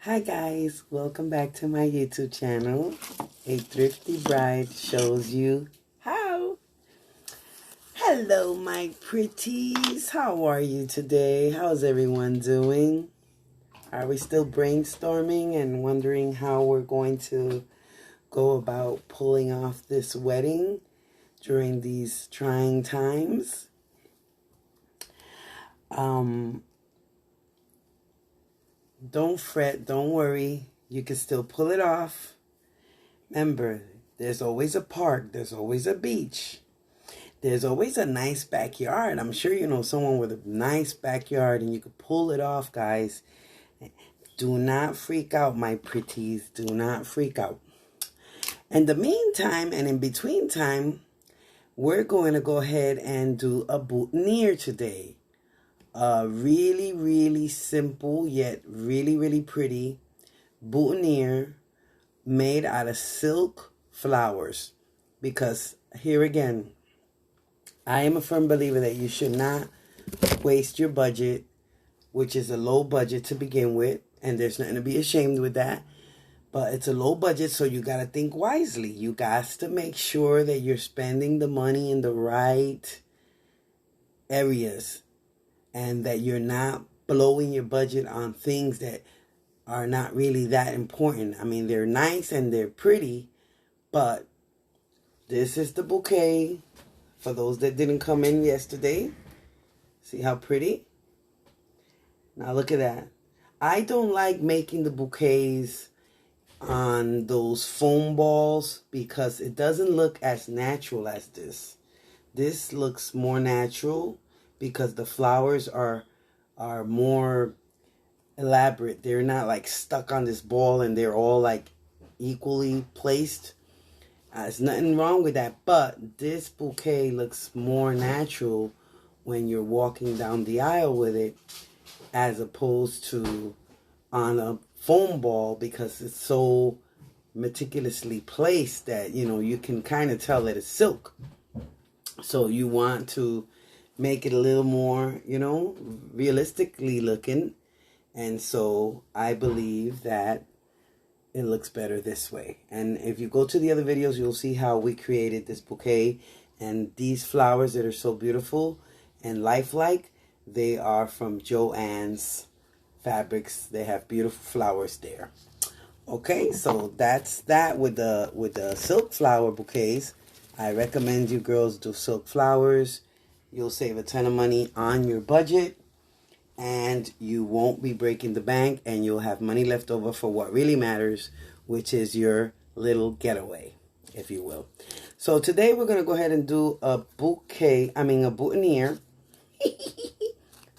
Hi guys, welcome back to my YouTube channel. A Thrifty Bride shows you how. Hello my pretties, how are you today? How's everyone doing? Are we still brainstorming and wondering how we're going to go about pulling off this wedding during these trying times? Don't fret, don't worry. You can still pull it off. Remember, there's always a park, there's always a beach, there's always a nice backyard. I'm sure you know someone with a nice backyard and you can pull it off, guys. Do not freak out, my pretties. Do not freak out. In the meantime and in between time, we're going to go ahead and do a boutonniere today. Really simple yet really pretty boutonniere made out of silk flowers. Because here again, I am a firm believer that you should not waste your budget, which is a low budget to begin with, and there's nothing to be ashamed with that. But it's a low budget, so you got to think wisely. You got to make sure that you're spending the money in the right areas and that you're not blowing your budget on things that are not really that important. I mean, they're nice and they're pretty, but this is the bouquet for those that didn't come in yesterday. See how pretty? Now look at that. I don't like making the bouquets on those foam balls because it doesn't look as natural as this. This looks more natural because the flowers are more elaborate. They're not like stuck on this ball and they're all like equally placed. There's nothing wrong with that, but this bouquet looks more natural when you're walking down the aisle with it as opposed to on a foam ball, because it's so meticulously placed that, you know, you can kind of tell that it's silk. So you want to make it a little more, you know, realistically looking. And so I believe that it looks better this way. And if you go to the other videos, you'll see how we created this bouquet. And these flowers that are so beautiful and lifelike, they are from Joann's Fabrics. They have beautiful flowers there. Okay, so that's that with the silk flower bouquets. I recommend you girls do silk flowers. You'll save a ton of money on your budget, and you won't be breaking the bank, and you'll have money left over for what really matters, which is your little getaway, if you will. So today we're going to go ahead and do a boutonniere.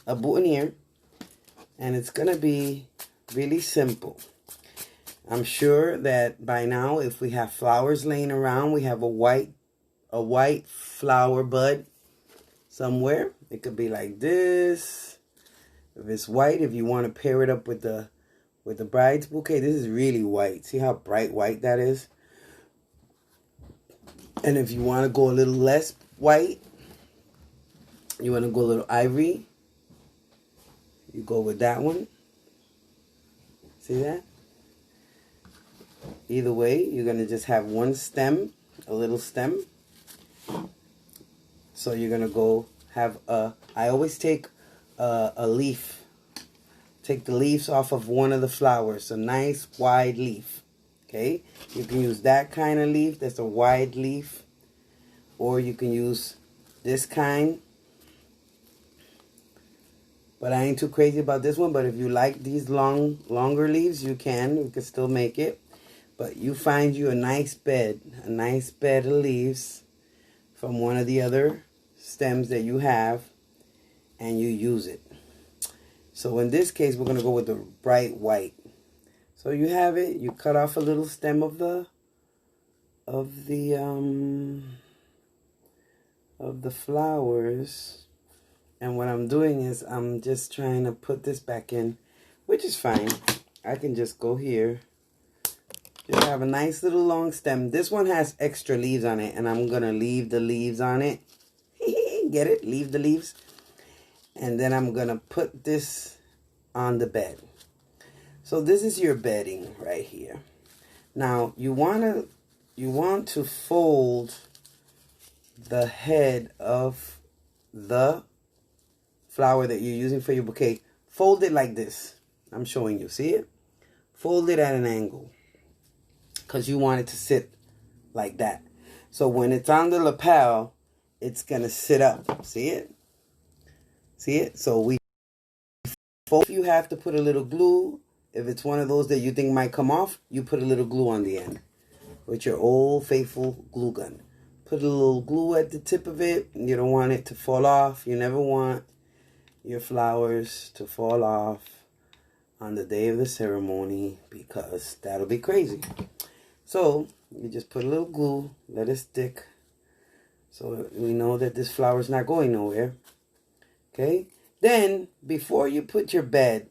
A boutonniere. And it's going to be really simple. I'm sure that by now, if we have flowers laying around, we have a white flower bud somewhere. It could be like this. If it's white, if you want to pair it up with the bride's bouquet, this is really white. See how bright white that is? And if you want to go a little less white, you want to go a little ivory, you go with that one. See that? Either way, you're going to just have one stem, a little stem. So you're going to go have I always take a leaf. Take the leaves off of one of the flowers. A nice wide leaf. Okay? You can use that kind of leaf. That's a wide leaf. Or you can use this kind. But I ain't too crazy about this one. But if you like these longer leaves, you can still make it. But you find you a nice bed of leaves from one of the other stems that you have, and you use it. So in this case, we're going to go with the bright white. So you have it. You cut off a little stem of the flowers. And what I'm doing is I'm just trying to put this back in, which is fine. I can just go here. Just have a nice little long stem. This one has extra leaves on it, and I'm going to leave the leaves on it. Get it? Leave the leaves. And then I'm going to put this on the bed. So So this is your bedding right here. Now you want to fold the head of the flower that you're using for your bouquet. Fold it like this. I'm showing you. See it? Fold it at an angle, because you want it to sit like that. So when it's on the lapel, it's going to sit up. See it? See it? So we fold. If you have to put a little glue, if it's one of those that you think might come off, you put a little glue on the end with your old faithful glue gun. Put a little glue at the tip of it. You don't want it to fall off. You never want your flowers to fall off on the day of the ceremony, because that'll be crazy. So you just put a little glue, let it stick, so we know that this flower is not going nowhere. Okay? Then, before you put your bed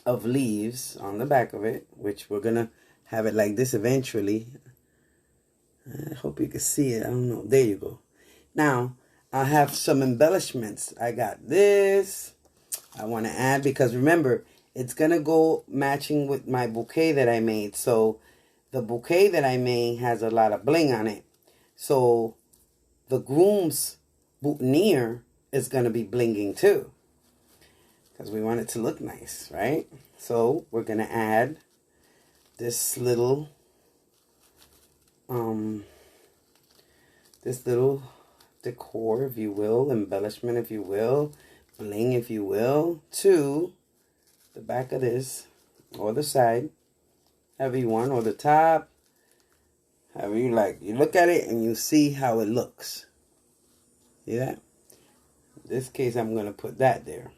of leaves on the back of it, which we're going to have it like this eventually. I hope you can see it. I don't know. There you go. Now, I have some embellishments. I got this. I want to add, because remember, it's going to go matching with my bouquet that I made. So, the bouquet that I made has a lot of bling on it. So, the groom's boutonniere is going to be blinging too, because we want it to look nice, right? So, we're going to add this little decor, if you will, embellishment, if you will, bling, if you will, to the back of this, or the side, however you want, or the top, however you like. You look at it and you see how it looks. See that? In this case, I'm going to put that there.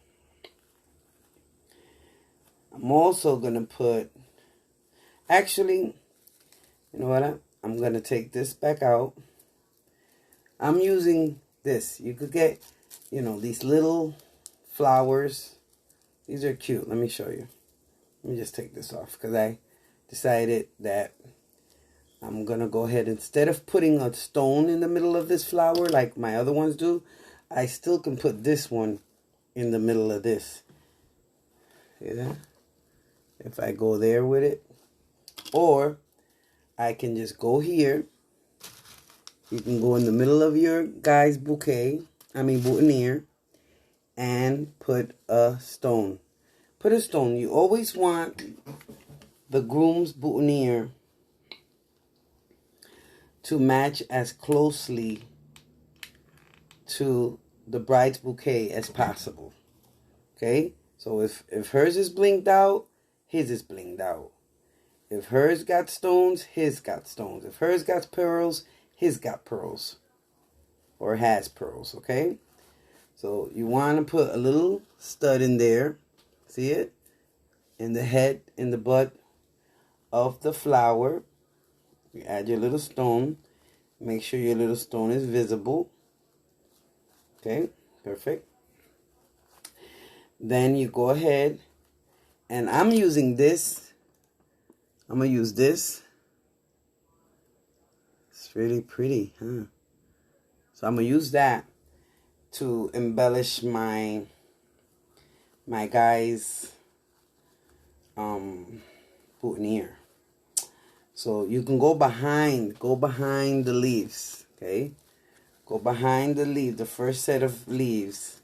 I'm also going to put, actually, you know what? I'm going to take this back out. I'm using this. You could get, you know, these little flowers. These are cute. Let me show you. Let me just take this off, because I decided that I'm going to go ahead. Instead of putting a stone in the middle of this flower like my other ones do, I still can put this one in the middle of this. See that? If I go there with it. Or I can just go here. You can go in the middle of your guy's boutonniere, and put a stone. Put a stone. You always want the groom's boutonniere to match as closely to the bride's bouquet as possible. Okay? So if hers is blinged out, his is blinged out. If hers got stones, his got stones. If hers got pearls, his got pearls. Or has pearls, okay? So you want to put a little stud in there. See it? In the head, in the butt of the flower. You add your little stone. Make sure your little stone is visible. Okay, perfect. Then you go ahead, and I'm using this. I'm going to use this. It's really pretty, huh? So I'm going to use that to embellish my guy's boutonniere. So you can go behind the leaves, okay? Go behind the leaf, the first set of leaves.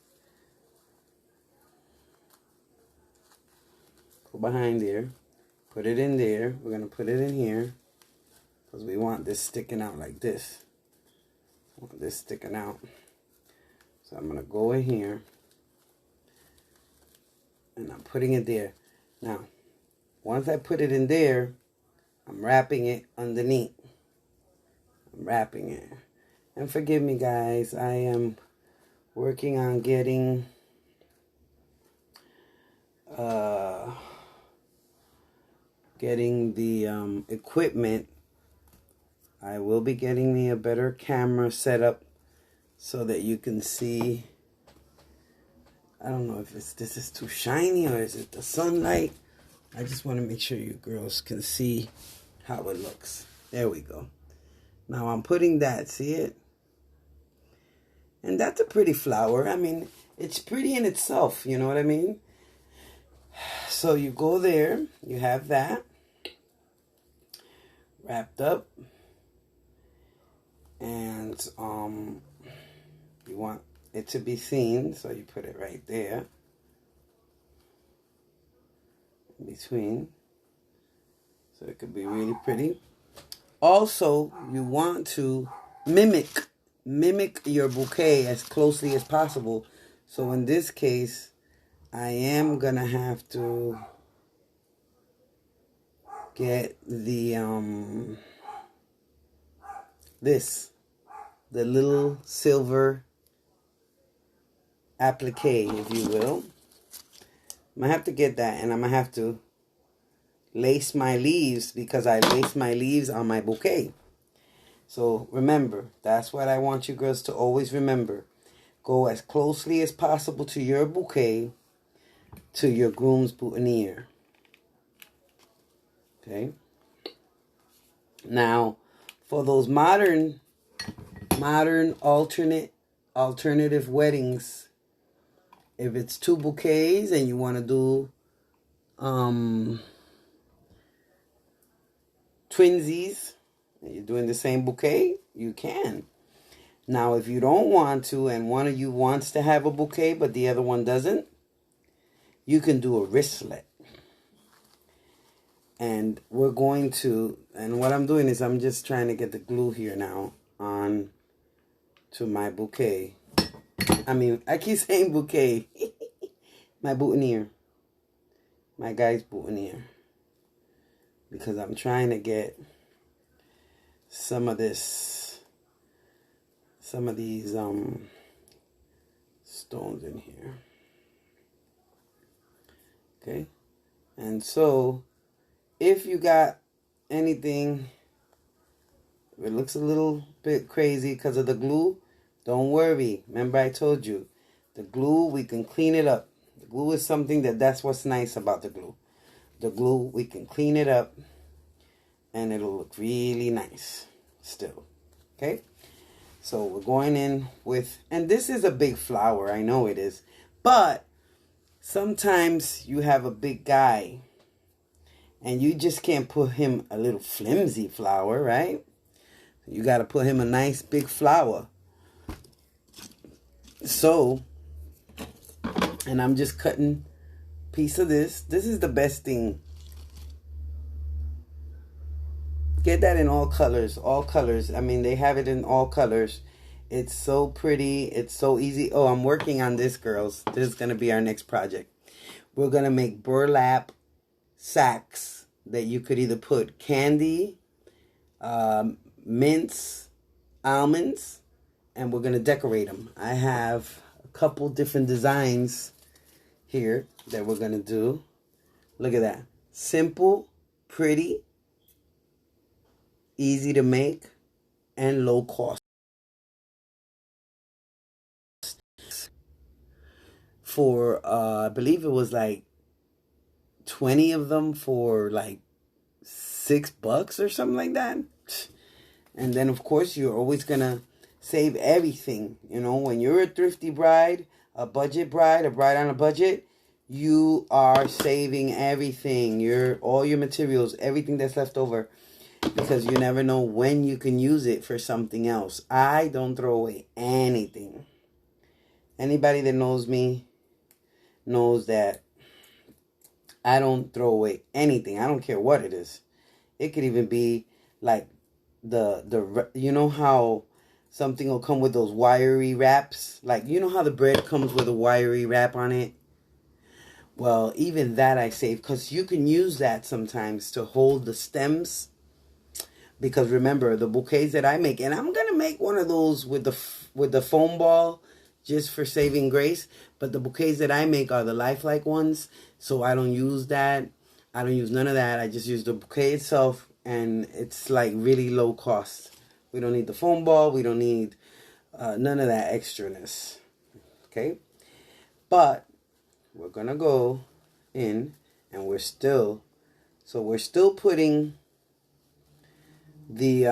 Go behind there. Put it in there. We're going to put it in here, because we want this sticking out like this. I want this sticking out. So I'm going to go in here, and I'm putting it there. Now, once I put it in there, I'm wrapping it underneath. I'm wrapping it. And forgive me, guys, I am working on getting the equipment. I will be getting me a better camera setup so that you can see. I don't know if this is too shiny, or is it the sunlight. I just want to make sure you girls can see how it looks. There we go. Now I'm putting that, see it? And that's a pretty flower. I mean, it's pretty in itself, you know what I mean? So So you go there, you have that wrapped up, and you want it to be seen, so you put it right there in between, so it could be really pretty. Also, you want to mimic your bouquet as closely as possible. So in this case, I am gonna have to get the the little silver applique, if you will. I'm gonna have to get that, and I'm gonna have to lace my leaves, because I lace my leaves on my bouquet. So remember, that's what I want you girls to always remember. Go as closely as possible to your bouquet, to your groom's boutonniere. Okay. Now, for those modern alternative weddings, if it's 2 bouquets and you want to do twinsies, and you're doing the same bouquet, you can. Now, if you don't want to, and one of you wants to have a bouquet but the other one doesn't, you can do a wristlet. And we're going to, and what I'm doing is I'm just trying to get the glue here now on to my bouquet. I keep saying bouquet. My boutonniere. My guy's boutonniere. Because I'm trying to get some of these stones in here. Okay. And so, if you got anything, it looks a little bit crazy because of the glue, don't worry. Remember I told you, the glue, we can clean it up. The glue is something that's what's nice about the glue. The glue, we can clean it up and it'll look really nice still. Okay? So we're going in with, and this is a big flower, I know it is, but sometimes you have a big guy and you just can't put him a little flimsy flower, right? You got to put him a nice big flower. So, and I'm just cutting a piece of this. This is the best thing. Get that in all colors. All colors. They have it in all colors. It's so pretty. It's so easy. Oh, I'm working on this, girls. This is going to be our next project. We're going to make burlap sacks that you could either put candy, mints, almonds, and we're going to decorate them. I have a couple different designs here that we're going to do. Look at that. Simple, pretty, easy to make, and low cost. For, I believe it was like 20 of them for like $6 or something like that. And then, of course, you're always going to save everything. You know, when you're a thrifty bride, a budget bride, a bride on a budget, you are saving everything. All your materials, everything that's left over. Because you never know when you can use it for something else. I don't throw away anything. Anybody that knows me knows that I don't throw away anything. I don't care what it is. It could even be like you know how something will come with those wiry wraps? Like, you know how the bread comes with a wiry wrap on it? Well, even that I save, because you can use that sometimes to hold the stems. Because remember, the bouquets that I make, and I'm going to make one of those with the foam ball just for saving grace. But the bouquets that I make are the lifelike ones. So I don't use that. I don't use none of that. I just use the bouquet itself. And it's like really low cost. We don't need the foam ball. We don't need none of that extraness. Okay? But we're going to go in and we're still putting the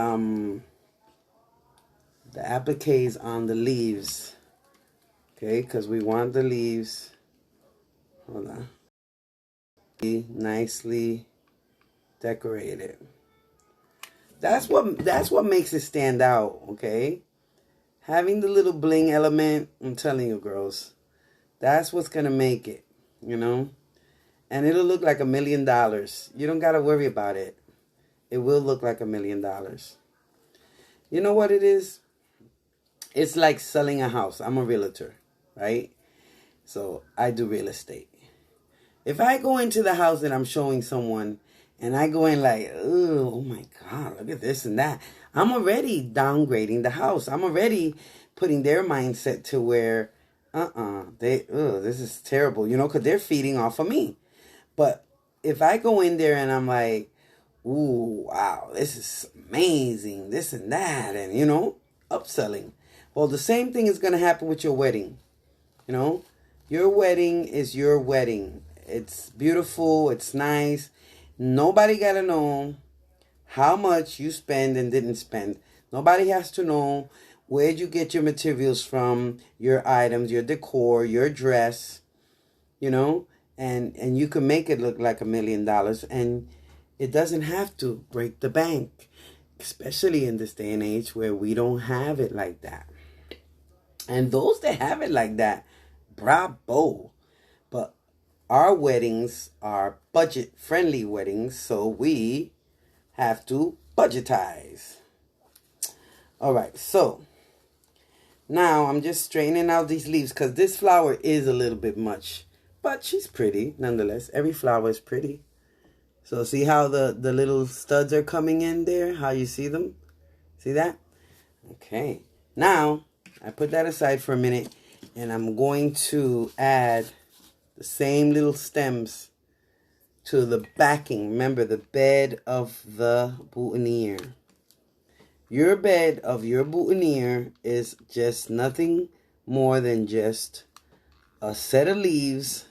appliques on the leaves. Okay, because we want the leaves. Hold on. nicely decorated. That's what makes it stand out, okay? Having the little bling element, I'm telling you, girls, that's what's gonna make it, you know? And it'll look like $1 million. You don't gotta worry about it. It will look like $1 million. You know what it is? It's like selling a house. I'm a realtor, right? So I do real estate. If I go into the house that I'm showing someone and I go in like, oh my God, look at this and that, I'm already downgrading the house. I'm already putting their mindset to where, this is terrible, you know, because they're feeding off of me. But if I go in there and I'm like, ooh, wow, this is amazing, this and that, and, you know, upselling. Well, the same thing is going to happen with your wedding. You know, your wedding is your wedding. It's beautiful. It's nice. Nobody got to know how much you spend and didn't spend. Nobody has to know where'd you get your materials from, your items, your decor, your dress, you know, and you can make it look like $1 million, and it doesn't have to break the bank, especially in this day and age where we don't have it like that. And those that have it like that, bravo. But our weddings are budget-friendly weddings, so we have to budgetize. All right, so now I'm just straightening out these leaves because this flower is a little bit much. But she's pretty, nonetheless. Every flower is pretty. So see how the little studs are coming in there? How you see them? See that? Okay. Now, I put that aside for a minute. And I'm going to add the same little stems to the backing. Remember, the bed of the boutonniere. Your bed of your boutonniere is just nothing more than just a set of leaves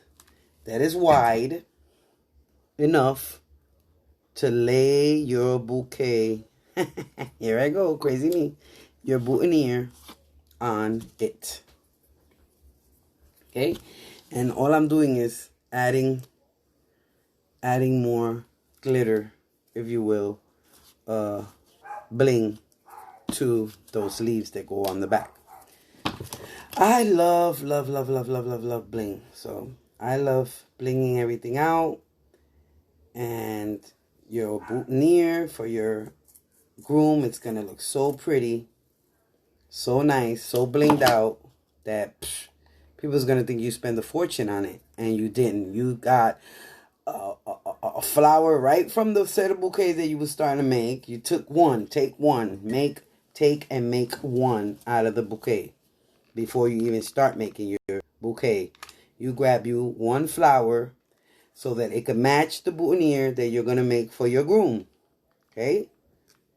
that is wide enough to lay your bouquet. Here I go, crazy me. Your boutonniere on it. Okay? And all I'm doing is adding more glitter, if you will, bling to those leaves that go on the back. I love bling. So I love blinging everything out. And your boutonniere for your groom, it's going to look so pretty, so nice, so blinged out that people's going to think you spent a fortune on it. And you didn't. You got a flower right from the set of bouquets that you were starting to make. You took one, take and make one out of the bouquet before you even start making your bouquet. You grab you one flower so that it can match the boutonniere that you're going to make for your groom. Okay?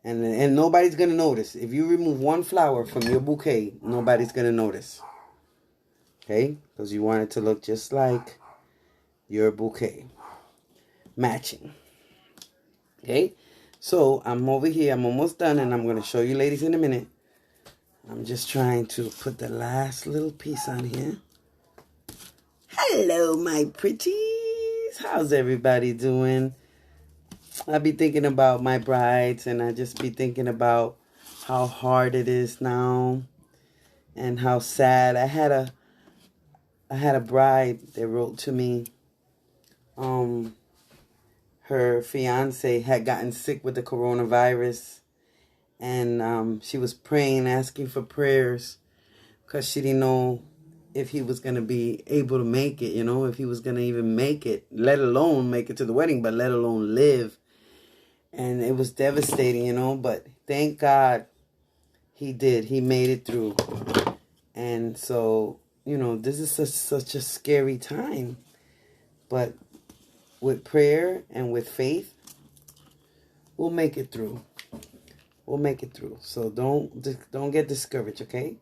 And nobody's going to notice. If you remove one flower from your bouquet, nobody's going to notice. Okay? Because you want it to look just like your bouquet. Matching. Okay? So, I'm over here. I'm almost done. And I'm going to show you ladies in a minute. I'm just trying to put the last little piece on here. Hello, my pretties. How's everybody doing? I be thinking about my brides, and I just be thinking about how hard it is now and how sad. I had a bride that wrote to me. Her fiance had gotten sick with the coronavirus, and she was praying, asking for prayers, because she didn't know if he was going to be able to make it, you know, if he was going to even make it, let alone make it to the wedding, but let alone live. And it was devastating, you know, but thank God he did. He made it through. And so, you know, this is such a scary time. But with prayer and with faith, we'll make it through. We'll make it through. So don't get discouraged, okay?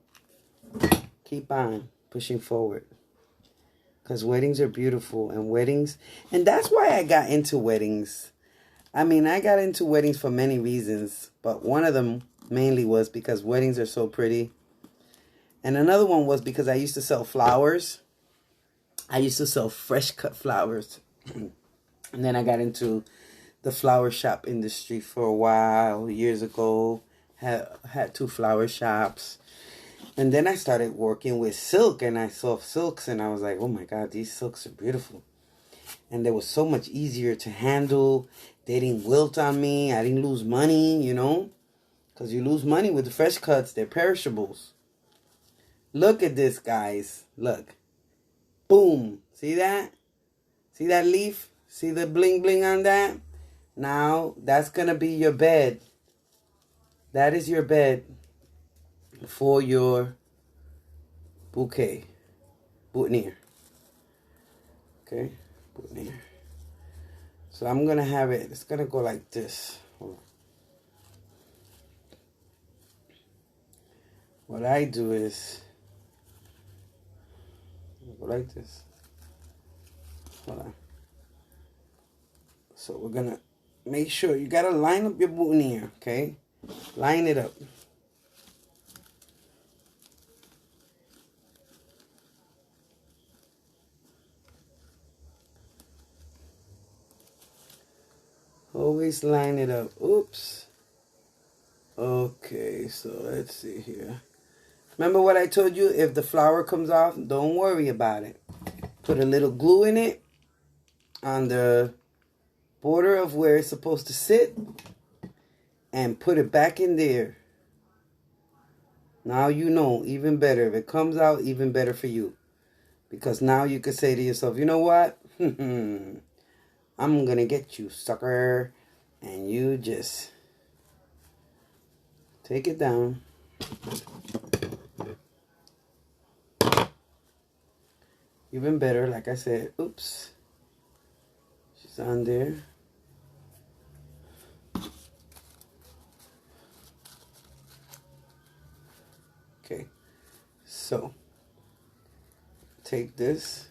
Keep on pushing forward. Because weddings are beautiful. And that's why I got into weddings. I mean, I got into weddings for many reasons, but one of them mainly was because weddings are so pretty. And another one was because I used to sell flowers. I used to sell fresh cut flowers. And then I got into the flower shop industry for a while, years ago. Had 2 flower shops. And then I started working with silk, and I saw silks, and I was like, oh my God, these silks are beautiful. And they were so much easier to handle. They didn't wilt on me. I didn't lose money, you know. Because you lose money with the fresh cuts. They're perishables. Look at this, guys. Look. Boom. See that? See that leaf? See the bling bling on that? Now, that's going to be your bed. That is your bed for your bouquet. Boutonniere. Okay? Boutonniere. So I'm going to have it. It's going to go like this. Hold on. What I do is go like this. Hold on. So we're going to make sure you got to line up your boutonniere, okay? Line it up. Always line it up. Oops. Okay, so let's see here. Remember what I told you? If the flower comes off, don't worry about it. Put a little glue in it on the border of where it's supposed to sit and put it back in there. Now you know, even better. If it comes out, even better for you. Because now you could say to yourself, you know what? I'm going to get you, sucker. And you just take it down. Even better, like I said. Oops. She's on there. Okay. So, take this.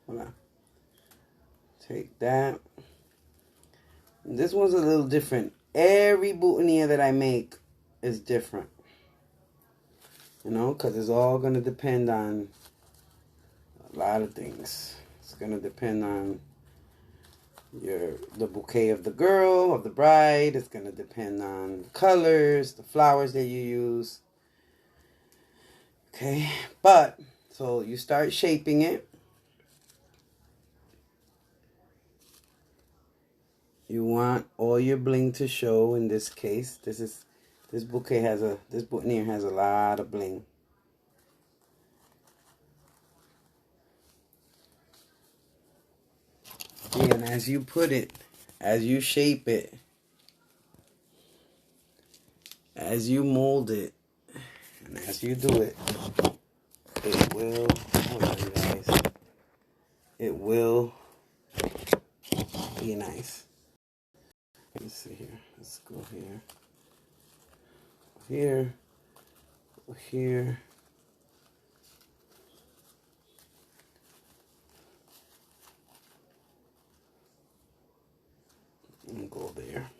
Hold on. Take that. And this one's a little different. Every boutonniere that I make is different. You know, because it's all going to depend on a lot of things. It's going to depend on the bouquet of the girl, of the bride. It's going to depend on the colors, the flowers that you use. Okay, but, so you start shaping it. You want all your bling to show. In this case, this boutonniere has a lot of bling. And as you put it, as you shape it, as you mold it, and as you do it, it will, hold on, you guys, it will be nice. Let's see here. Let's go here. Here. Here. And go there.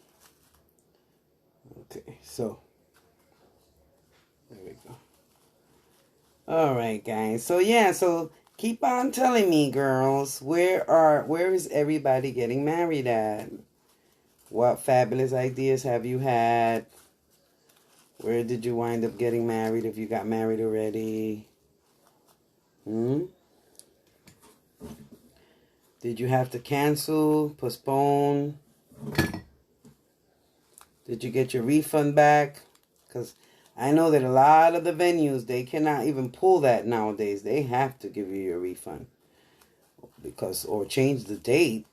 Okay, so there we go. All right, guys. So yeah, so keep on telling me, girls, where is everybody getting married at? What fabulous ideas have you had? Where did you wind up getting married if you got married already? Did you have to cancel, postpone? Did you get your refund back? Because I know that a lot of the venues, they cannot even pull that nowadays. They have to give you your refund. Or change the date.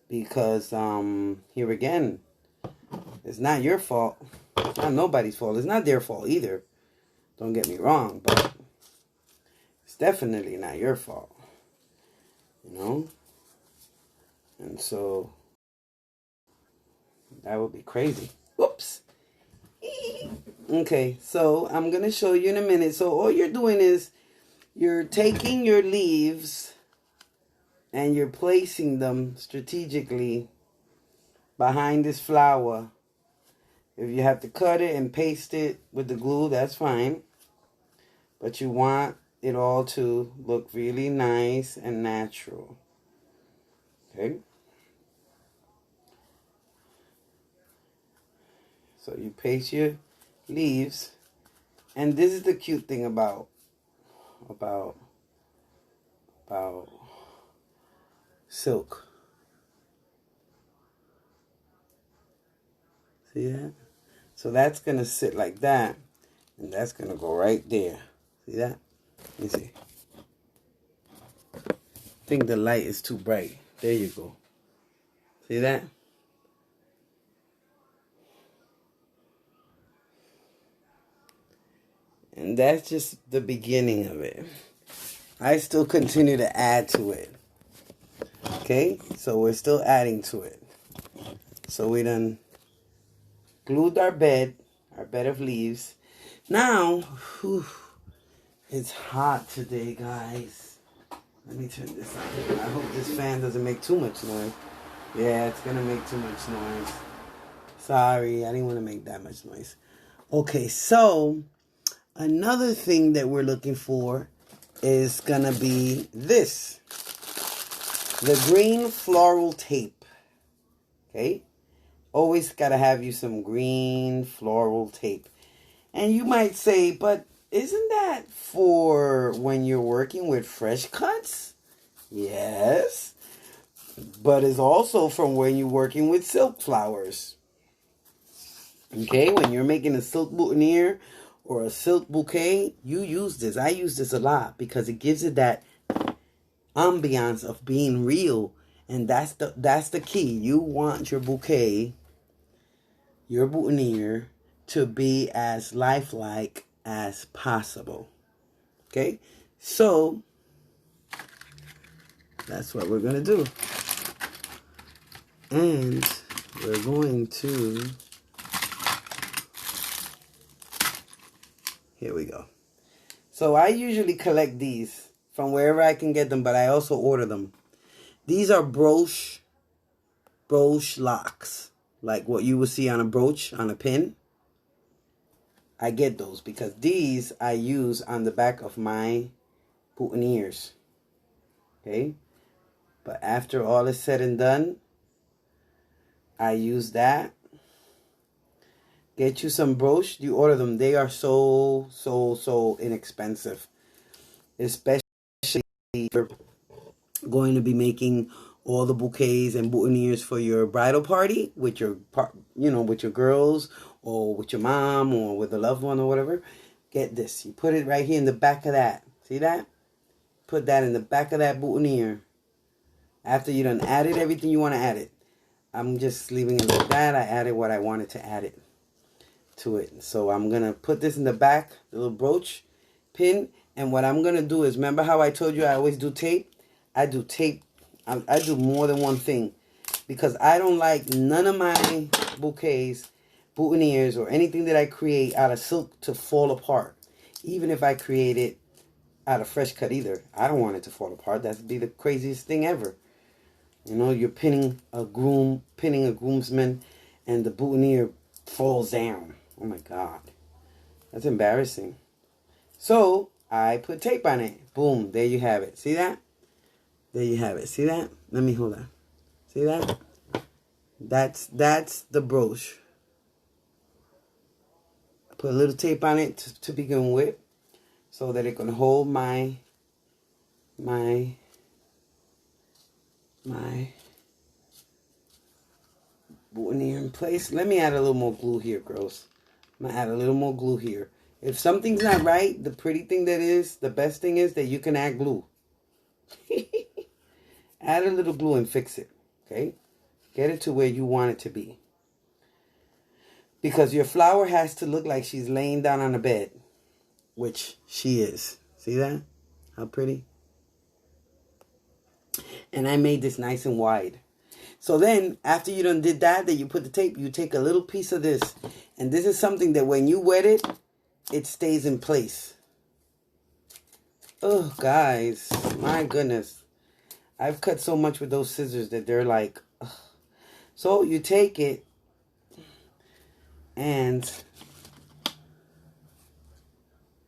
Because, here again, it's not your fault. It's not nobody's fault. It's not their fault either. Don't get me wrong, but it's definitely not your fault. You know? And so, that would be crazy. Whoops. Okay, so I'm going to show you in a minute. So all you're doing is you're taking your leaves and you're placing them strategically behind this flower. If you have to cut it and paste it with the glue, that's fine. But you want it all to look really nice and natural. Okay. So you paste your leaves, and this is the cute thing about silk. See that? So that's gonna sit like that, and that's gonna go right there. See that? Let me see. I think the light is too bright. There you go. See that? And that's just the beginning of it. I still continue to add to it. Okay? So we're still adding to it. So we done glued our bed of leaves. Now, whew, it's hot today, guys. Let me turn this on. I hope this fan doesn't make too much noise. Yeah, it's going to make too much noise. Sorry, I didn't want to make that much noise. Okay, so another thing that we're looking for is going to be this. The green floral tape. Okay? Always got to have you some green floral tape. And you might say, but isn't that for when you're working with fresh cuts? Yes. But it's also from when you're working with silk flowers. Okay, when you're making a silk boutonniere or a silk bouquet, you use this. I use this a lot because it gives it that ambiance of being real. And that's the key. You want your bouquet, your boutonniere, to be as lifelike as possible. Okay, so that's what we're going to do. And we're going to, here we go. So I usually collect these from wherever I can get them, but I also order them. These are brooch locks, like what you would see on a brooch, on a pin. I get those because these I use on the back of my boutonnieres. Okay? But after all is said and done, I use that. Get you some brooch. You order them. They are so inexpensive. Especially if you're going to be making all the bouquets and boutonnieres for your bridal party with your, with your girls or with your mom or with a loved one or whatever. Get this. You put it right here in the back of that. See that? Put that in the back of that boutonniere. After you done added everything you want to add it. I'm just leaving it like that. I added what I wanted to add it to it. So I'm going to put this in the back, the little brooch pin. And what I'm going to do is, remember how I told you I always do tape? I do tape. I do more than one thing. Because I don't like none of my bouquets, boutonnieres, or anything that I create out of silk to fall apart. Even if I create it out of fresh cut either. I don't want it to fall apart. That'd be the craziest thing ever. You know, you're pinning a groomsman, and the boutonniere falls down. Oh my God. That's embarrassing. So, I put tape on it. Boom. There you have it. See that? There you have it. See that? Let me hold on. See that? That's the brooch. I put a little tape on it to begin with, so that it can hold my boutonniere in place. Let me add a little more glue here, girls. I'm going to add a little more glue here. If something's not right, the best thing is that you can add glue. Add a little glue and fix it, okay? Get it to where you want it to be. Because your flower has to look like she's laying down on a bed, which she is. See that? How pretty? And I made this nice and wide. So then, after you done did that you put the tape, you take a little piece of this. And this is something that when you wet it, it stays in place. Oh, guys. My goodness. I've cut so much with those scissors that they're like... Ugh. So you take it and